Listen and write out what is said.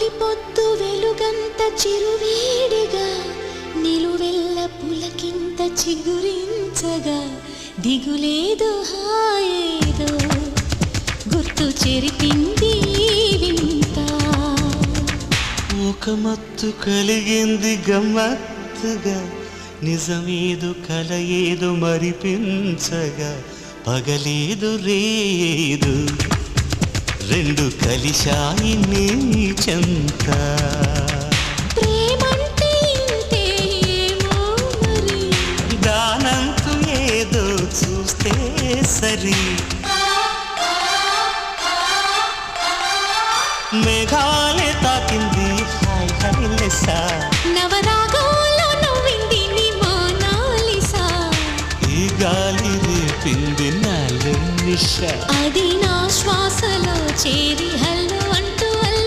తొలిపొద్దు వెలుగంత చిరువేడిగా నిలువెల్ల పులకింత చిగురించగా దిగులేదో హాయేదో గుర్తు చెరిపింది వింత ఒక మత్తు కలిగింది గమ్మత్తుగా నిజమేదో కల ఏదో మరిపించగా పగలేదు రేదు రెండు కలిశాయి నీ చెంత ప్రేమంటే ఇంతేమో మరి దానంతు ఏదో చూస్తే సరి మేఘాలే తాకింది హాయ్ హైలెసా నవరాగంలో నవ్వింది నీ మోనాలిసా ఈ గాలి రేపింది నాలో నిష అది నా శ్వాసలో చేరి హల్లో